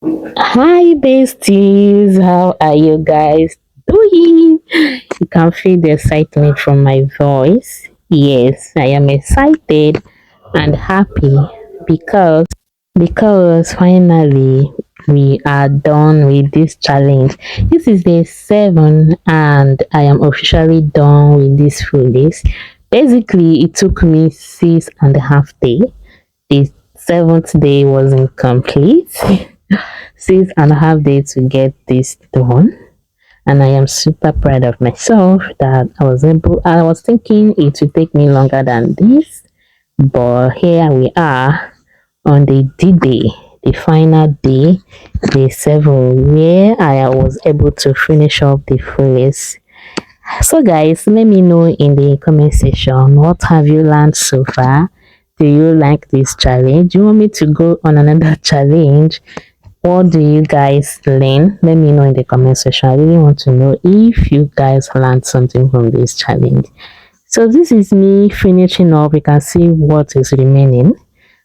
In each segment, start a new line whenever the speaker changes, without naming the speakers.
Hi, besties. How are you guys doing? You can feel the excitement from my voice. Yes, I am excited and happy because because finally we are done with this challenge. This is day 7 and I am officially done with this full days. Basically, it took me 6.5 days. The seventh day was incomplete. 6.5 days to get this done, and I am super proud of myself that I was thinking it would take me longer than this, but here we are on the D-Day, the final day, day 7, where I was able to finish up the fulllace. So guys, let me know in the comment section, what have you learned so far? Do you like this challenge? Do you want me to go on another challenge? What do you guys learn? Let me know in the comment section. I really want to know if you guys learned something from this challenge. So this is me finishing up. You can see what is remaining.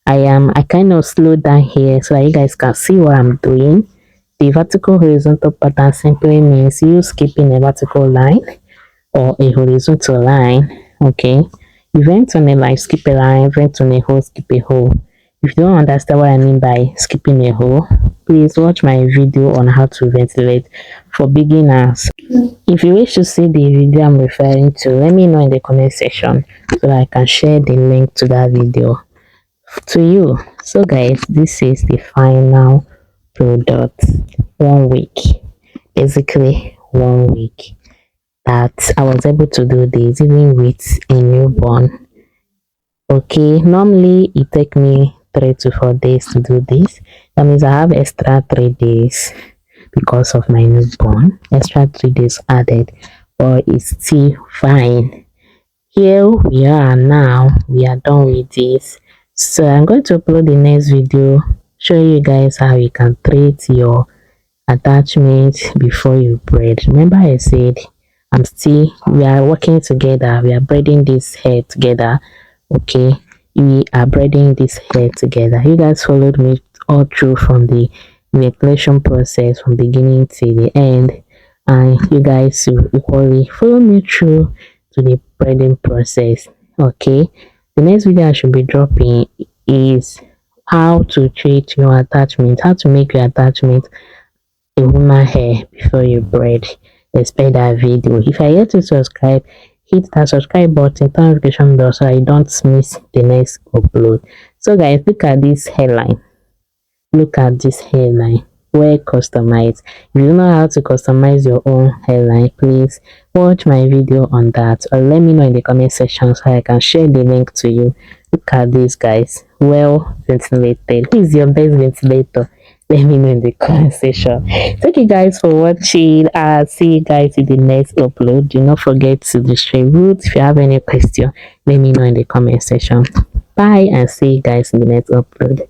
I kind of slowed down here so that you guys can see what I'm doing. The vertical horizontal pattern simply means you skipping a vertical line or a horizontal line. Okay. You went on a line, skip a line, went on a hole, skip a hole. If you don't understand what I mean by skipping a hole, please watch my video on how to ventilate for beginners. If you wish to see the video I'm referring to, let me know in the comment section so that I can share the link to that video to you. So guys, this is the final product. 1 week. Basically 1 week that I was able to do this even with a newborn. Okay, normally it take me 3 to 4 days to do this. That means I have extra 3 days because of my newborn. Extra 3 days added, but it's still fine. Here we are now. We are done with this. So I'm going to upload the next video, show you guys how you can treat your attachment before you braid. Remember I said we are working together. We are braiding this hair together. Okay, we are braiding this hair together. You guys followed me all through from the ventilation process from beginning to the end, and you guys will equally follow me through to the braiding process. Okay, the next video I should be dropping is how to treat your attachment, how to make your attachment a woman hair before you braid. Expect that video. If you're yet to subscribe, hit that subscribe button, turn notification bell so I don't miss the next upload. So guys, look at this hairline. Look at this hairline. Well customized. If you don't know how to customize your own hairline, please watch my video on that, or let me know in the comment section so I can share the link to you. Look at this, guys. Well ventilated. Who is your best ventilator? Let me know in the comment section. Thank you guys for watching. I'll see you guys in the next upload. Do not forget to distribute. If you have any question, let me know in the comment section. Bye, and see you guys in the next upload.